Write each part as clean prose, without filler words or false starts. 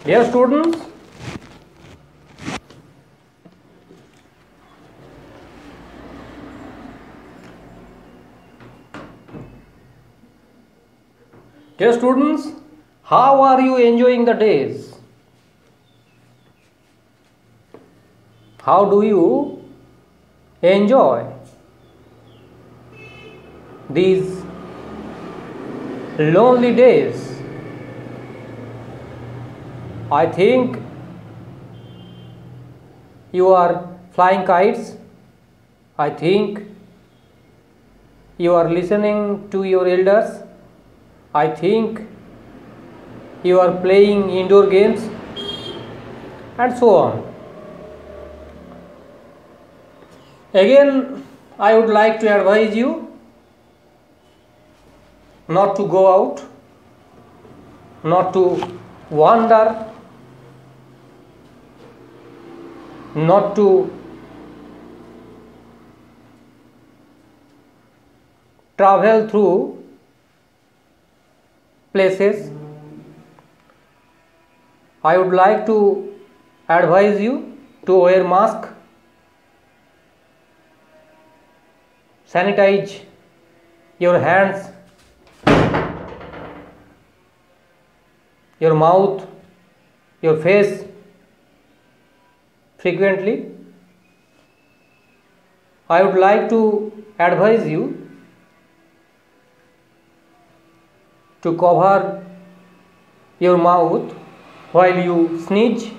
Dear students, how are you enjoying the days? How do you enjoy these lonely days? I think you are flying kites. I think you are listening to your elders. I think you are playing indoor games and so on. Again, I would like to advise you not to go out, not to wander, not to travel through places. I would like to advise you to wear mask, sanitize your hands, your mouth, your face frequently. I would like to advise you to cover your mouth while you sneeze.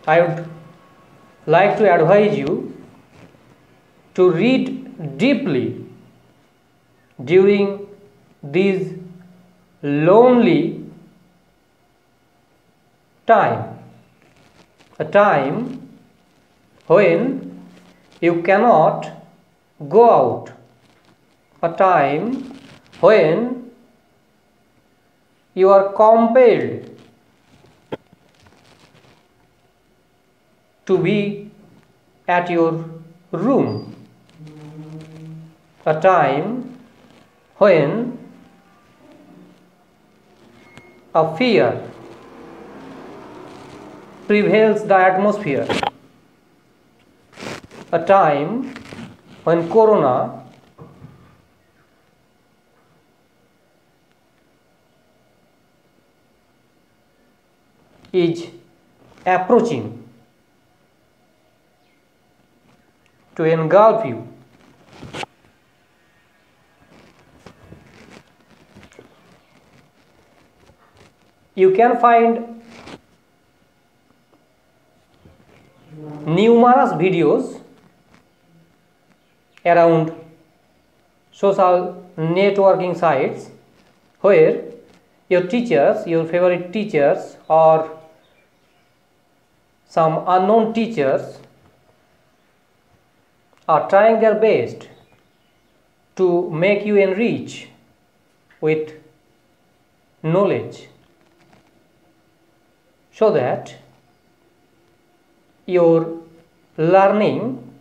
I would like to advise you to read deeply during these lonely time, a time when you cannot go out, a time when you are compelled to be at your room, a time when a fear prevails the atmosphere, a time when corona is approaching to engulf you. You can find numerous videos around social networking sites where your teachers, your favorite teachers, or some unknown teachers are trying their best to make you enrich with knowledge so that your learning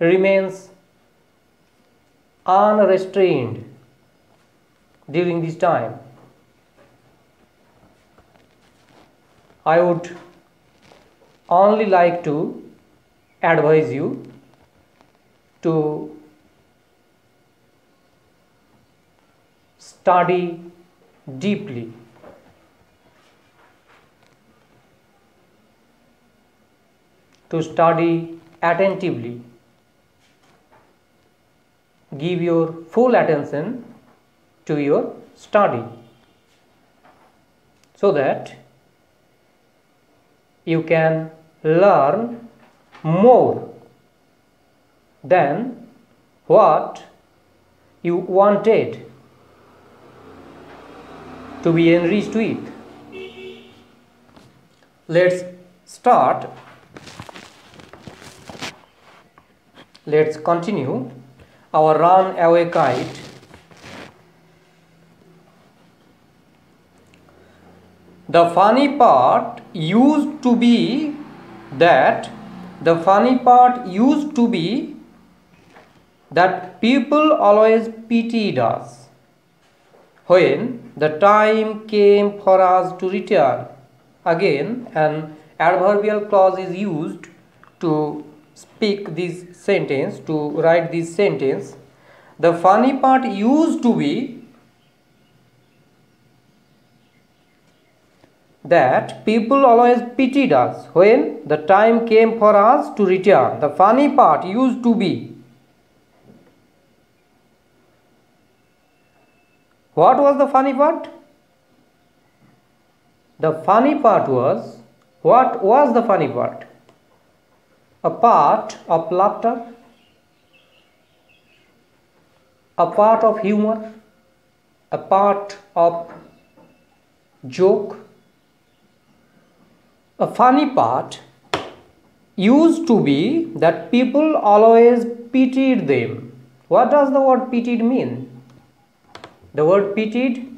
remains unrestrained during this time. I would only like to advise you to study deeply, to study attentively, give your full attention to your study so that you can learn more than what you wanted to be enriched with. Let's start. Let's continue our run away kite. The funny part used to be that people always pitied us. when the time came for us to return. Again, an adverbial clause is used to speak this sentence, to write this sentence. The funny part used to be that people always pitied us when the time came for us to return. The funny part used to be. What was the funny part? The funny part was, what was the funny part? A part of laughter, a part of humor, a part of joke. A funny part used to be that people always pitied them. What does the word pitied mean? The word pitied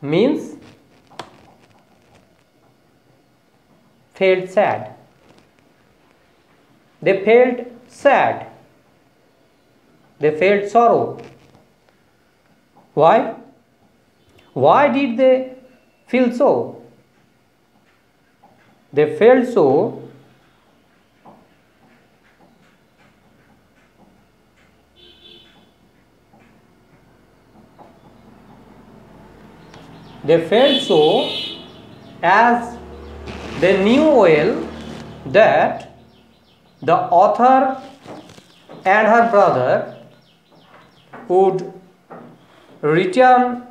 means felt sad. They felt sad. They felt sorrow. Why? Why did they feel so? They felt so as they knew well that the author and her brother would return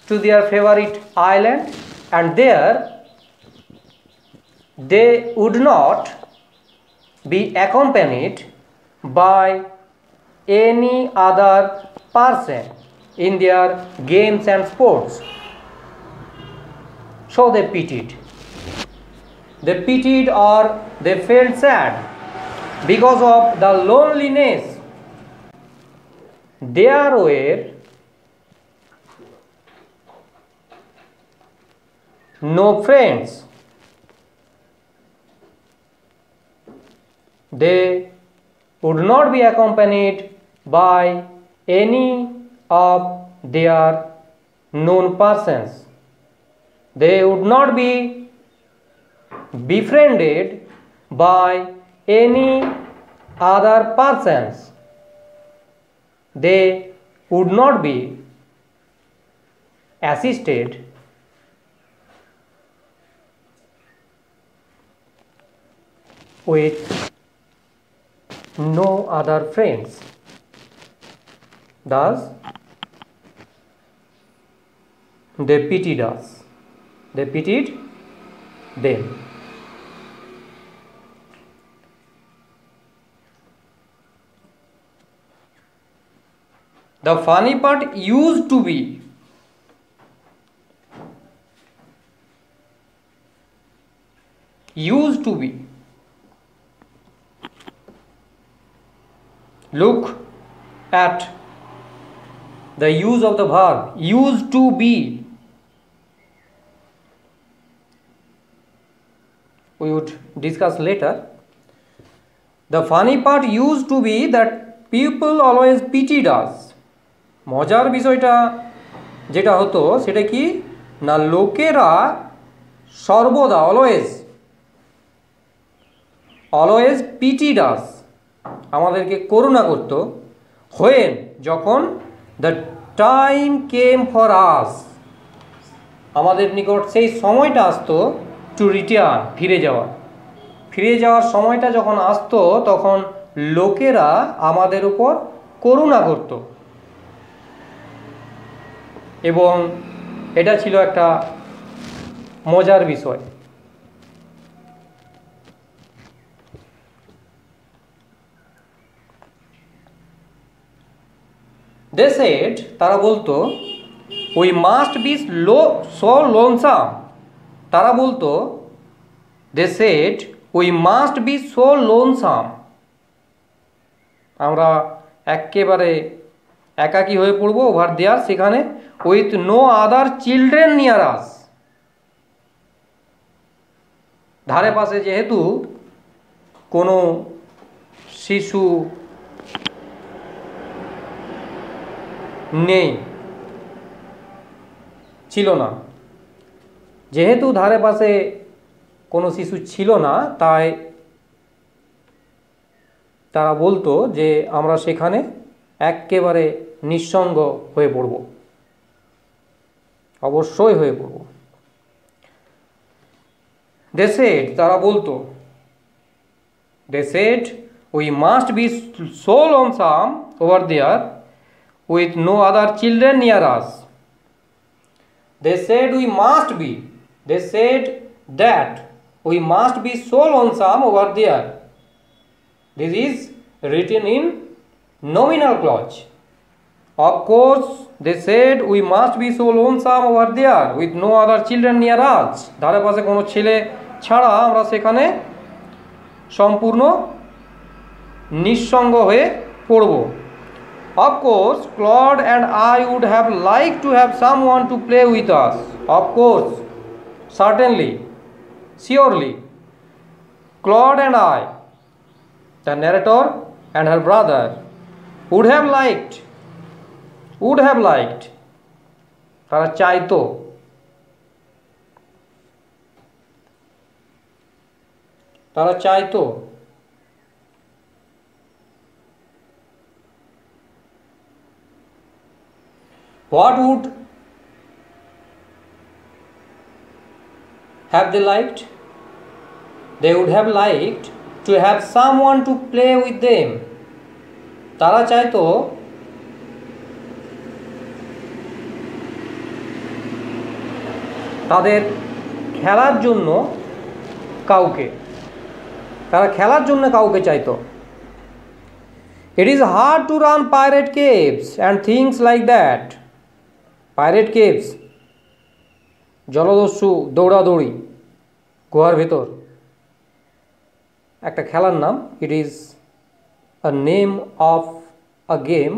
to their favorite island, and there they would not be accompanied by any other person in their games and sports. So they pitied. They pitied or they felt sad because of the loneliness. There were no friends. They would not be accompanied by any of their known persons. They would not be befriended by any other persons. They would not be assisted with no other friends. Thus, they pitied us. They pitied them. The funny part used to be. Used to be. Look at the use of the verb used to be. We would discuss later. The funny part used to be that people always pitied us. মজার বিষয়টা যেটা হতো সেটা কি না, লোকেরা সর্বদা always pitied আস, আমাদেরকে করুণা করত, when যখন the time came for us, আমাদের নিকট সেই সময়টা আসতো, টু রিটার্ন ফিরে যাওয়ার সময়টা যখন আসতো তখন লোকেরা আমাদের উপর করুণা করত। এবং এটা ছিল একটা মজার বিষয়। They said, তারা বলতো, we must be so lonesome. তারা বলতো, they said, we must be so lonesome. আমরা একেবারে একাকী হয়ে পড়বো, ওভার দেয়ার, সেখানে with no other children near us. ধারে পাশে যেহেতু কোনো শিশু নেই, ছিল না। যেহেতু ধারে পাশে কোনো শিশু ছিল না, তাই তারা বলতো যে আমরা সেখানে একেবারে নিঃসঙ্গ হয়ে পড়ব, অবশ্যই হয়ে পড়ব। They said, তারা বলতো, they said we must be so lonesome over there with no other children near us. They said we must be, they said that we must be so lonesome over there. This is written in nominal clause. Of course, they said we must be so lonesome over there with no other children near us. ধারে পাশে কোনো ছেলে ছাড়া আমরা সেখানে সম্পূর্ণ নিঃসঙ্গ হয়ে পড়ব। Of course, Claude and I would have liked to have someone to play with us. Of course, certainly, surely, Claude and I, the narrator and her brother, would have liked, তারা চাইতো, তারা চাইতো what would have they liked? They would have liked to have someone to play with them. তারা চাইতো তাদের খেলার জন্য কাউকে, তারা খেলার জন্য কাউকে চাইতো। It is hard to run pirate caves and things like that. Pirate caves, জলদস্যু দৌড়াদৌড়ি গুহার ভেতর, একটা খেলার নাম। It is a name of a game,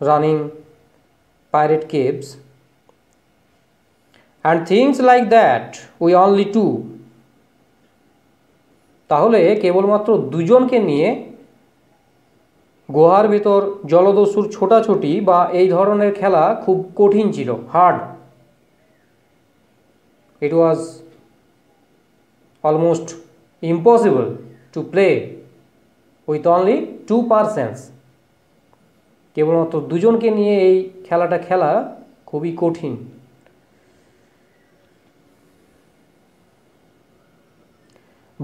running pirate caves and things like that we only two. তাহলে কেবলমাত্র দুজনকে নিয়ে গুহার ভেতর জলদস্যুর ছোটাছুটি বা এই ধরনের খেলা খুব কঠিন ছিল, hard. It was almost impossible to play with only two persons. কেবলমাত্র দুজনকে নিয়ে এই খেলাটা খেলা খুবই কঠিন।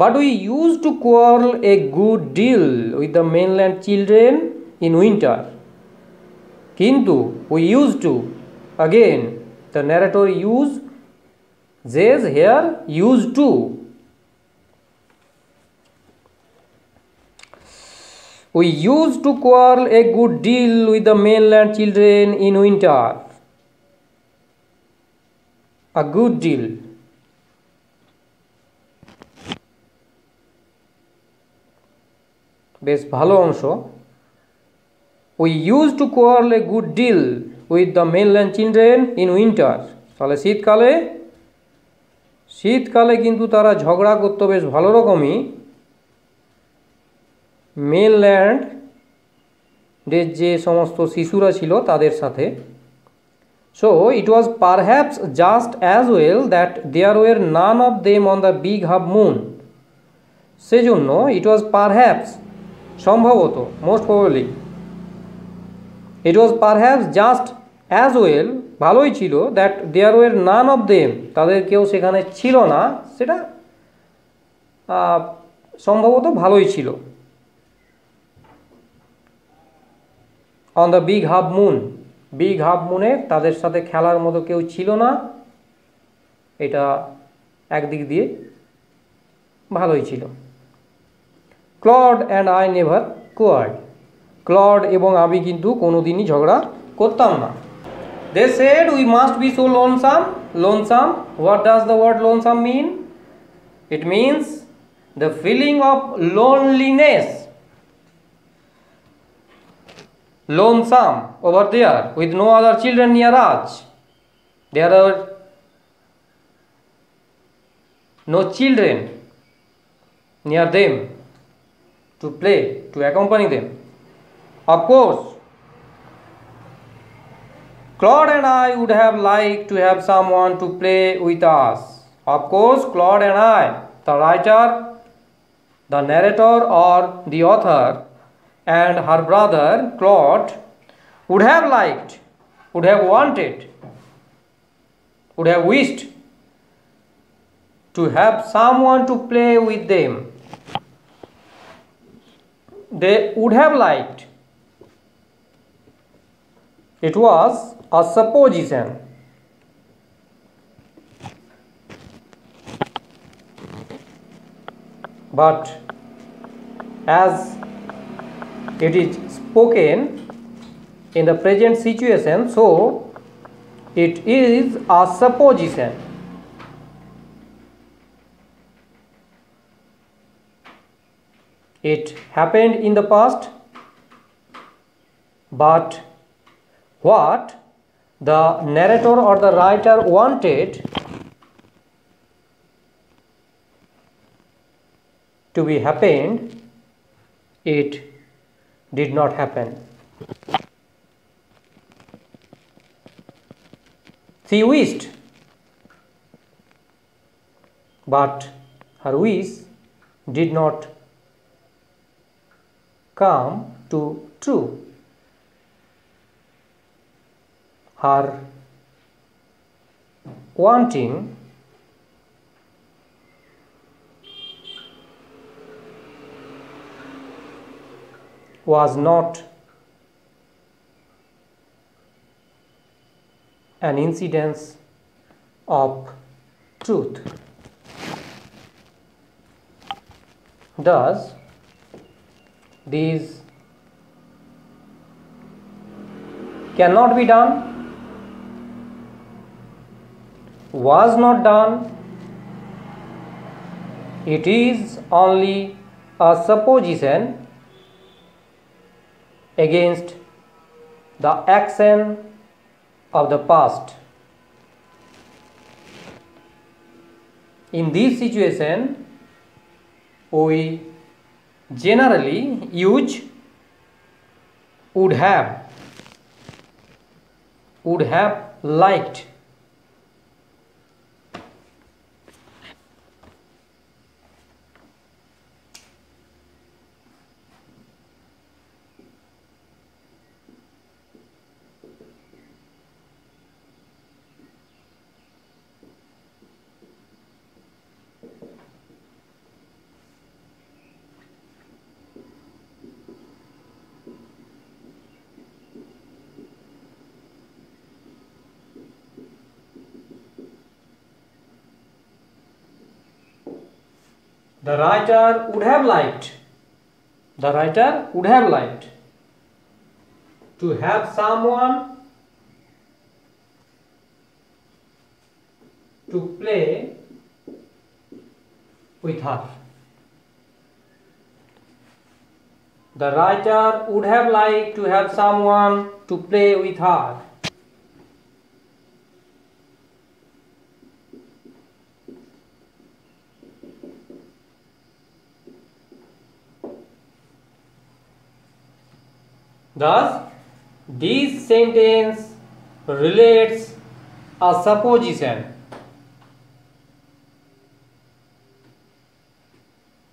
But we used to quarrel a good deal with the mainland children in winter. Kintu we used to, again the narrator uses here used to. We used to quarrel a good deal with the mainland children in winter. A good deal. বেশ ভালো অংশ। We used to quarrel a good deal with the mainland children in winter. তাহলে শীতকালে কিন্তু তারা ঝগড়া করতো বেশ ভালো রকমই মেনল্যান্ডের যে সমস্ত শিশুরা ছিল তাদের সাথে। So it was perhaps just as well that there were none of them on the big half moon. সেজন্য it was perhaps, সম্ভবত, most probably, it was perhaps just as well, ভালোই ছিল, that there were none of them, তাদের কেউ সেখানে ছিল না, সেটা সম্ভবত ভালোই ছিল। On the big half moon, big half মুনে তাদের সাথে খেলার মতো কেউ ছিল না, এটা একদিক দিয়ে ভালোই ছিল। Claude and I never quarrelled, Claude এবং আমি কিন্তু কোনো দিনই ঝগড়া করতাম না। They said we must be so lonesome, lonesome, what does the word lonesome mean? It means the feeling of loneliness. Lonesome over there with no other children near us, there are no children near them to play, to accompany them. Of course, Claude and I would have liked to have someone to play with us. Of course, Claude and I, the writer, the narrator or the author, and her brother Claude would have liked, would have wanted, would have wished to have someone to play with them. They would have liked. It was a supposition. But as it is spoken in the present situation, so it is a supposition. It happened in the past, but what the narrator or the writer wanted to be happened, it did not happen. She wished, but her wish did not come to true. Her wanting was not an incidence of truth. Thus, these cannot be done, was not done. It is only a supposition against the action of the past. In this situation, we generally use would have liked. The writer would have liked. The writer would have liked to have someone to play with her. The writer would have liked to have someone to play with her. Thus, this sentence relates a supposition.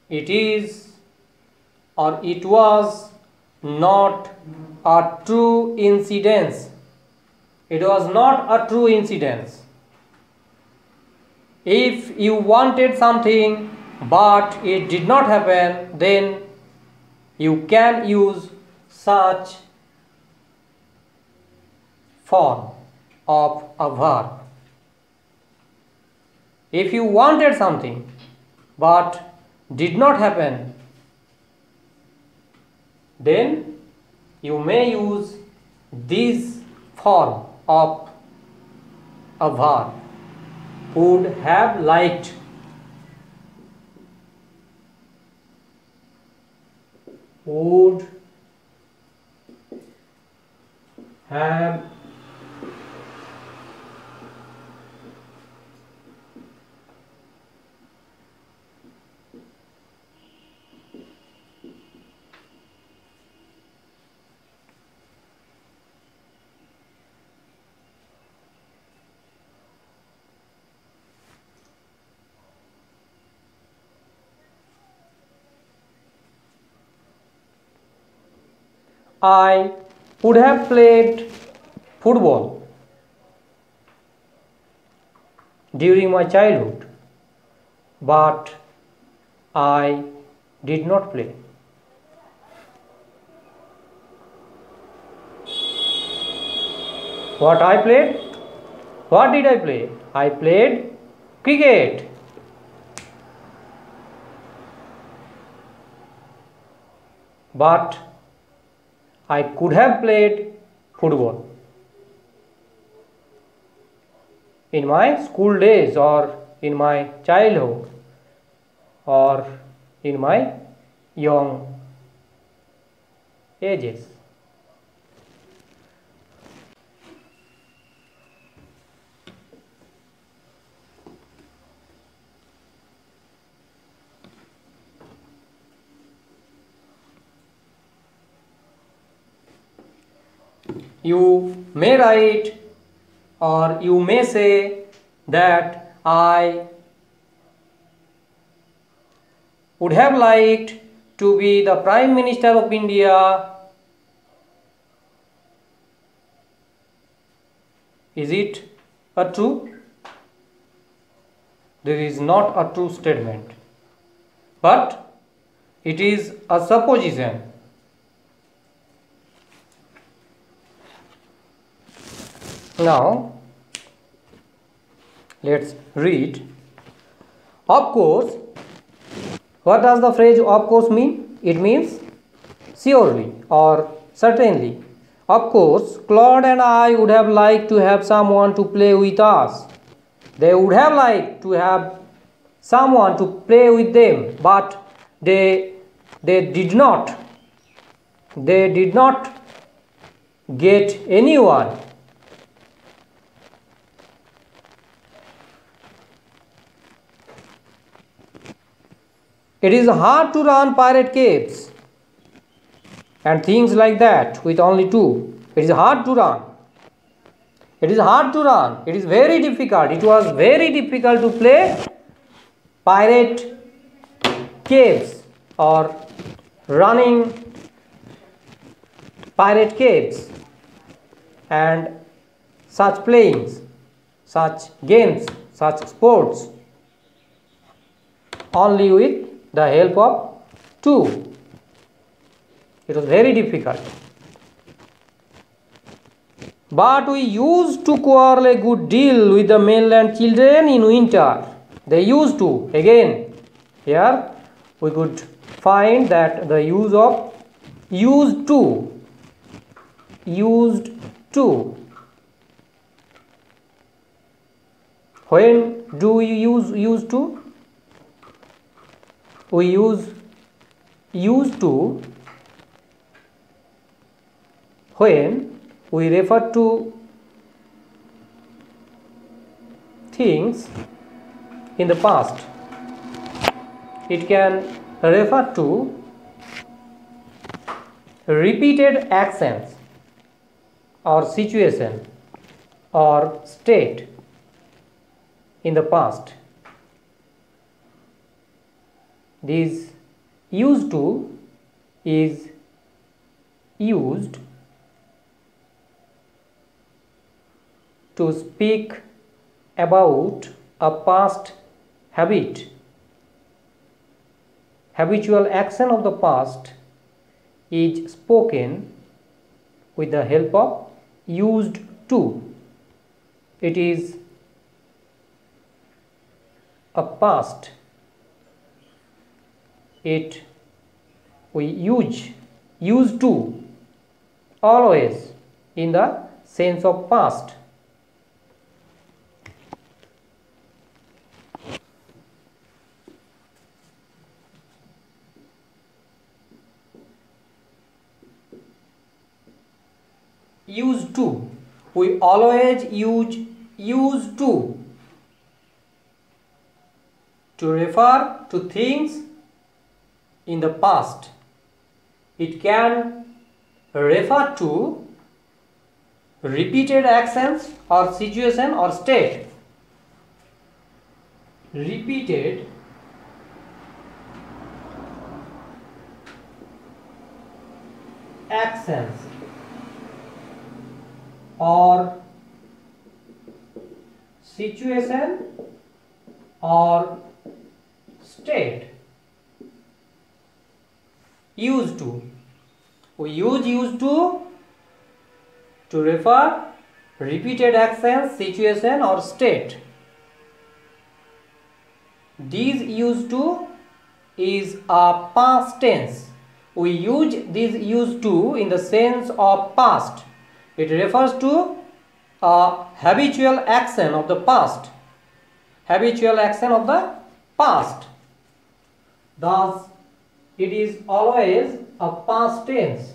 It is or it was not a true incidence. It was not a true incidence. If you wanted something but it did not happen, then you can use such form of a verb. If you wanted something but did not happen, then you may use this form of a verb. Would have liked. Would have I would have played football during my childhood, but I did not play. What I played? What did I play? I played cricket. But I could have played football in my school days, or in my childhood, or in my young ages. You may write, or you may say that I would have liked to be the Prime Minister of India. Is it a true? There is not a true statement, but it is a supposition. Now, let's read. Of course. What does the phrase of course mean? It means surely or certainly. Of course, Claude and I would have liked to have someone to play with us. They would have liked to have someone to play with them, but they did not. They did not get anyone. It is hard to run pirate caves and things like that with only two. It is hard to run. It is hard to run. It is very difficult. It was very difficult to play pirate caves or running pirate caves and such playings, such games, such sports only with the help of two. It was very difficult. But we used to quarrel a good deal with the mainland children in winter. They used to. Again, here we could find that the use of used to. Used to. When do we use used to? We use used to when we refer to things in the past. It can refer to repeated actions or situation or state in the past. This used to is used to speak about a past habit. Habitual action of the past is spoken with the help of used to. It is a past. We use to always in the sense of past. Used to. We always use to refer to things in the past. It can refer to repeated actions or situation or state. Repeated actions or situation or state. Used to. We use used to refer repeated actions, situation or state. These used to is a past tense. We use this used to in the sense of past. It refers to a habitual action of the past. Habitual action of the past. Thus, it is always a past tense.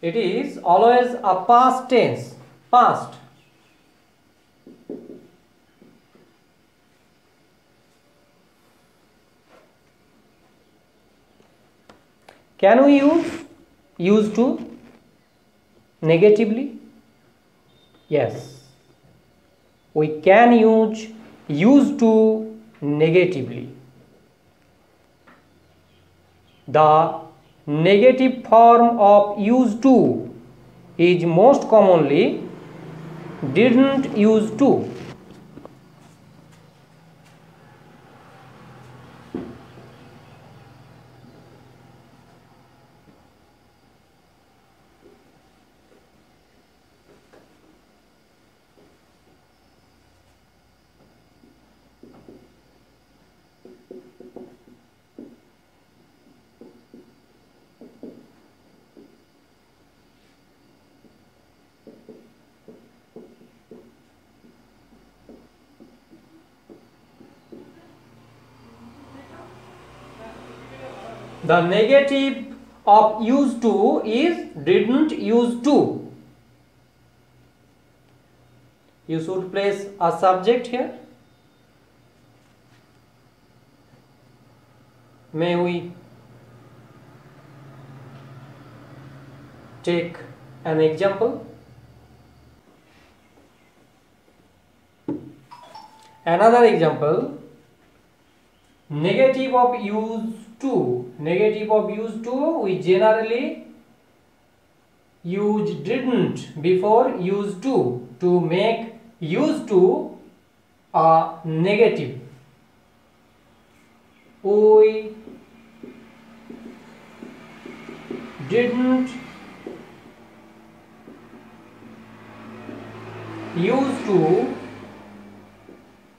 It is always a past tense. Past. Can we use used to negatively? Yes. We can use used to negatively. The negative form of used to is most commonly didn't used to. The negative of used to is didn't used to. You should place a subject here. May we take an example? Another example, negative of used to. Negative of used to, we generally use didn't before used to make used to a negative. We didn't used to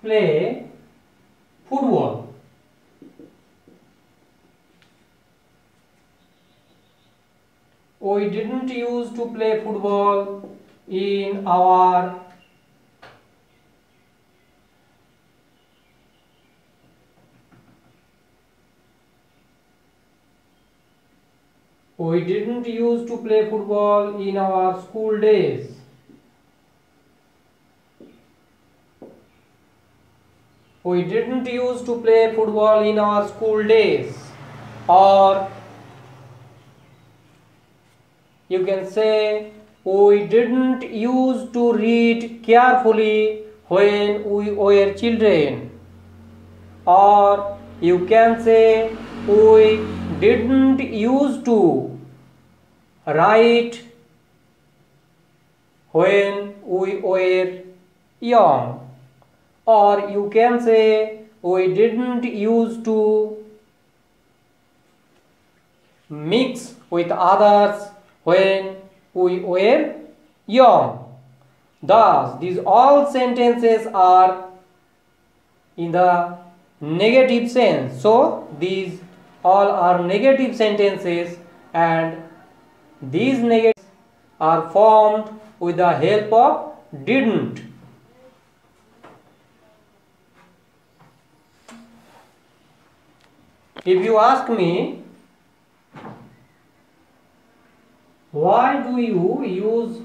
play football. We didn't used to play football in our school days. We didn't used to play football in our school days. Or you can say, we didn't used to read carefully when we were children. Or you can say, we didn't used to write when we were young. Or you can say, we didn't used to mix with others when we were young. Thus, these all sentences are in the negative sense. So, these all are negative sentences, and these negatives are formed with the help of didn't. If you ask me, why do you use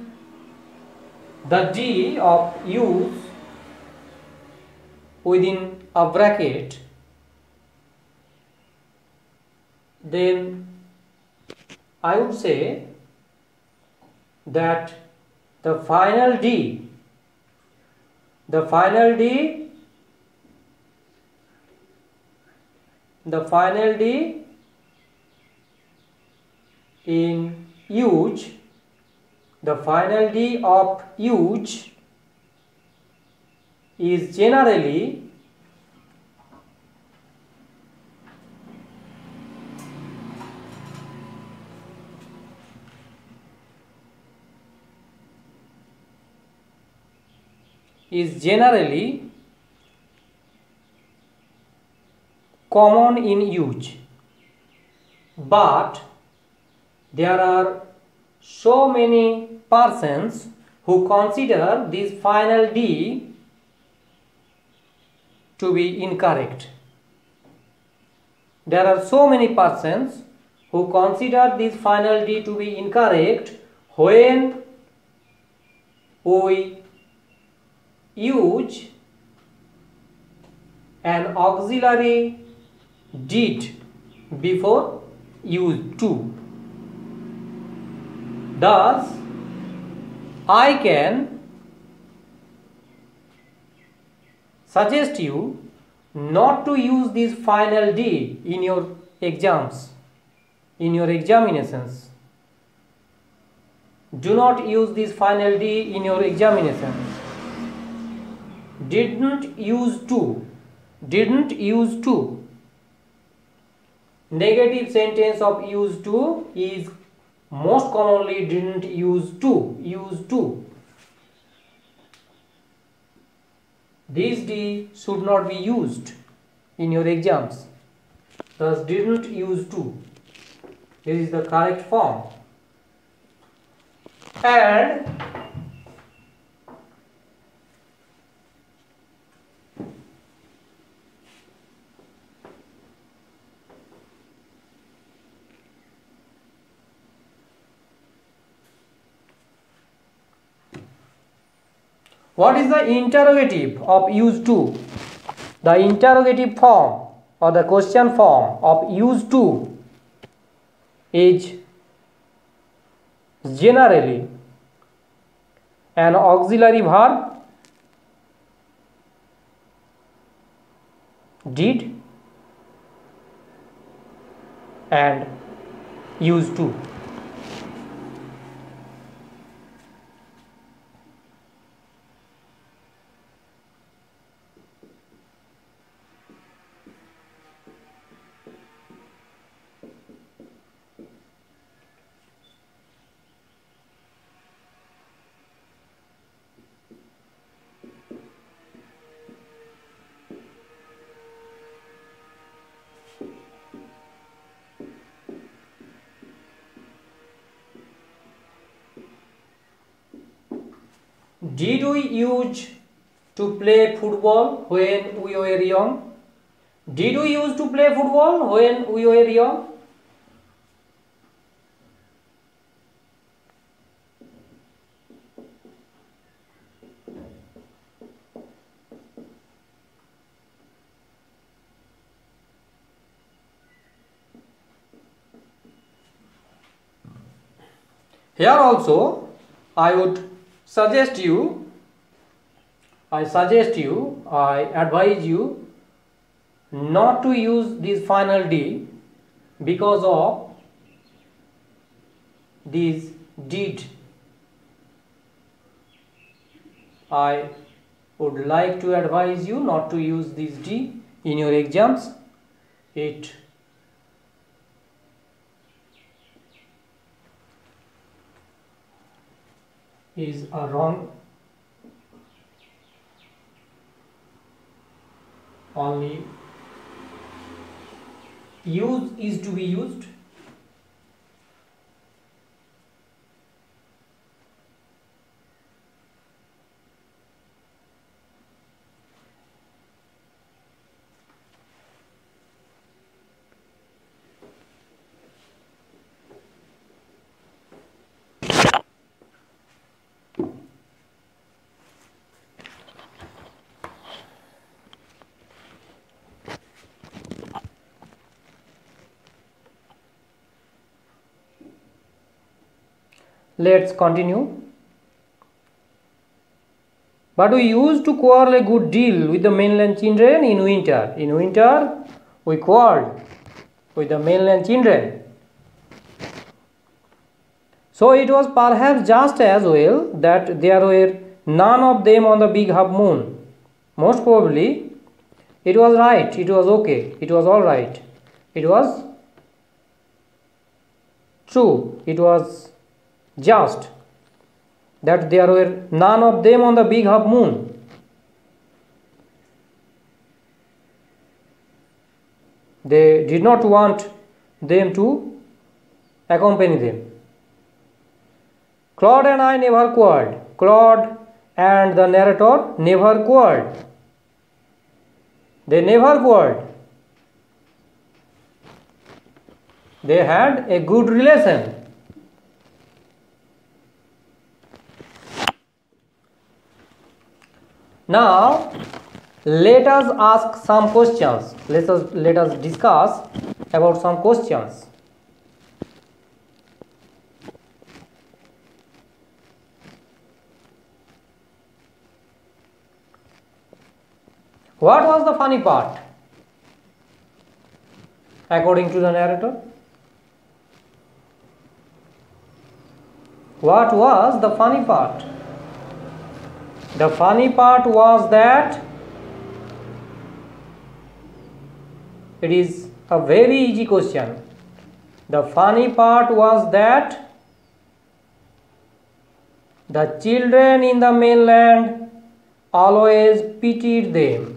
the D of use within a bracket, then I would say that the final D the final D in use, the final D of use is generally common in use, but there are so many persons who consider this final D to be incorrect. There are so many persons who consider this final D to be incorrect when we use an auxiliary did before use to. Thus, I can suggest you not to use this final D in your exams, in your examinations. Do not use this final D in your examinations. Didn't use to. Didn't use to. Negative sentence of use to is most commonly didn't use to. Use to. This D should not be used in your exams. Thus, didn't use to. This is the correct form. And what is the interrogative of use to? The interrogative form or the question form of use to is generally an auxiliary verb did and used to. Did we use to play football when we were young? Did we use to play football when we were young? Here also I advise you not to use this final D because of this did. I would like to advise you not to use this D in your exams. It is a wrong. Only use is to be used. Let's continue. But we used to quarrel a good deal with the mainland children in winter. In winter, we quarreled with the mainland children. So it was perhaps just as well that there were none of them on the big half moon. Most probably it was right, it was okay, it was all right, it was true, it was just that there were none of them on the big half moon. They did not want them to accompany them. Claude and I never quarreled. Claude and the narrator never quarreled. They never quarreled. They had a good relation. Now, let us ask some questions. Let us discuss about some questions. What was the funny part, according to the narrator? What was the funny part? The funny part was that it is a very easy question. The funny part was that the children in the mainland always pitied them.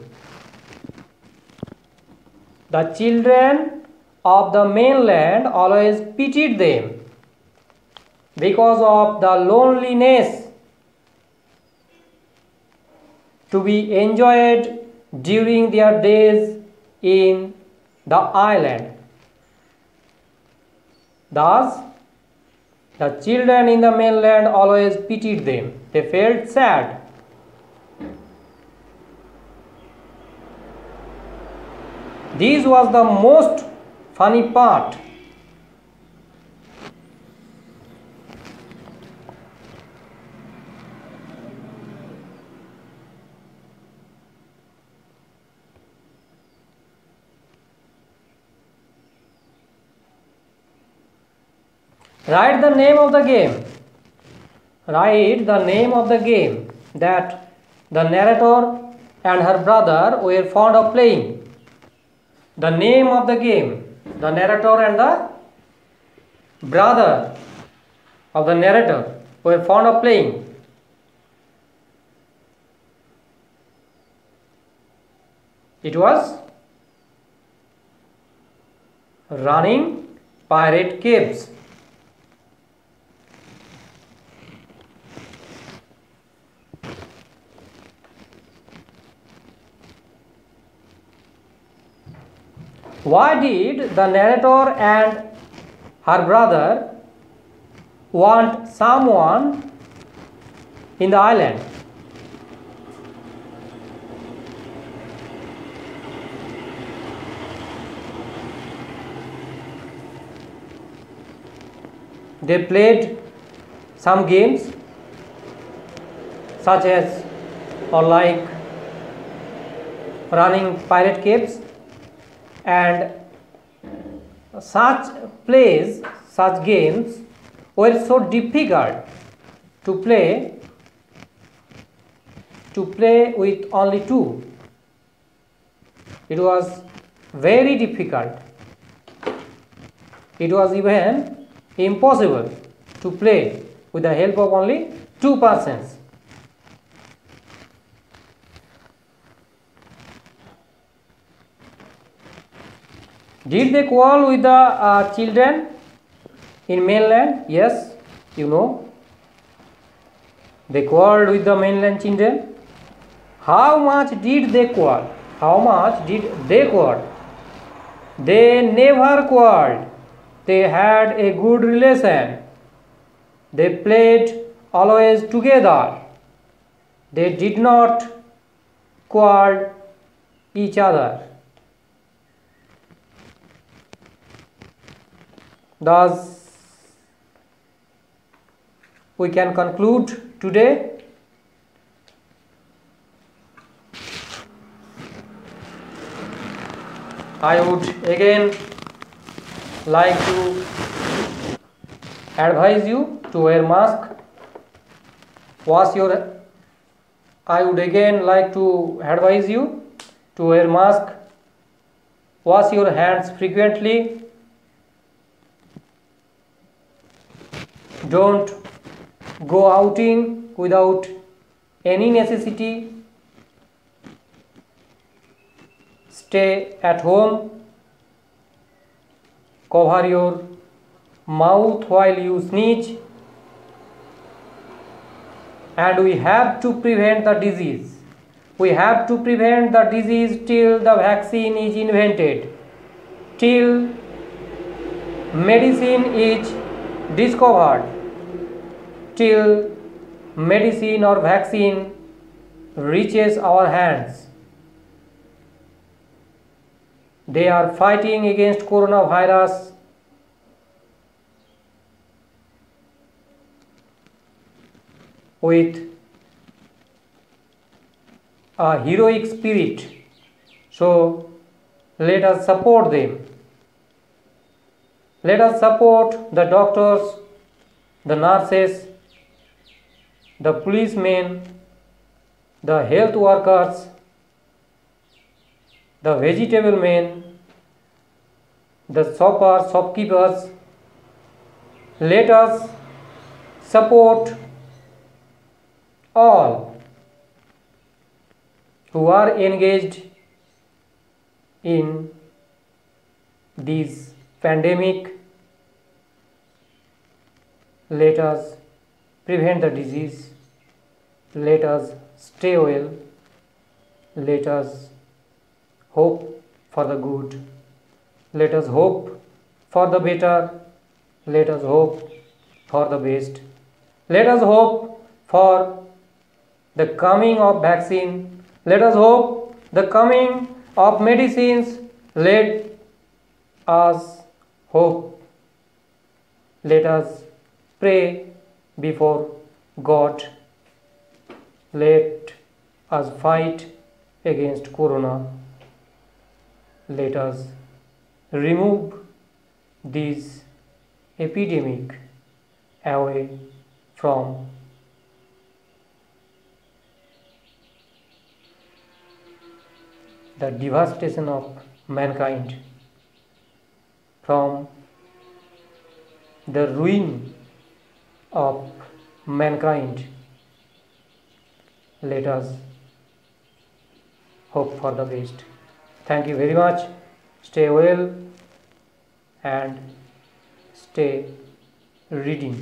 The children of the mainland always pitied them because of the loneliness to be enjoyed during their days in the island. Thus, the children in the mainland always pitied them. They felt sad. This was the most funny part. Write the name of the game. Write the name of the game that the narrator and her brother were fond of playing. The name of the game the narrator and the brother of the narrator were fond of playing. It was running pirate caves. Why did the narrator and her brother want someone in the island? They played some games such as or like running pirate caves, and such plays, such games were so difficult to play with only two. It was very difficult. It was even impossible to play with the help of only two persons. Did they quarrel with the children in mainland? Yes, you know. They quarreled with the mainland children. How much did they quarrel? How much did they quarrel? They never quarreled. They had a good relation. They played always together. They did not quarrel each other. Thus, we can conclude today. I would again like to advise you to wear mask. I would again like to advise you to wear mask. Wash your hands frequently. Don't go outing without any necessity. Stay at home. Cover your mouth while you sneeze. And we have to prevent the disease. We have to prevent the disease till the vaccine is invented, till medicine is discovered, till medicine or vaccine reaches our hands. They are fighting against coronavirus with a heroic spirit. So let us support them. Let us support the doctors, the nurses, the policemen, the health workers, the vegetable men, the shoppers, shopkeepers. Let us support all who are engaged in this pandemic. Let us prevent the disease. Let us stay well. Let us hope for the good. Let us hope for the better. Let us hope for the best. Let us hope for the coming of vaccine. Let us hope the coming of medicines. Let us hope. Let us pray before God. Let us fight against corona. Let us remove this epidemic away from the devastation of mankind, from the ruin of mankind. Let us hope for the best. Thank you very much. Stay well and stay reading.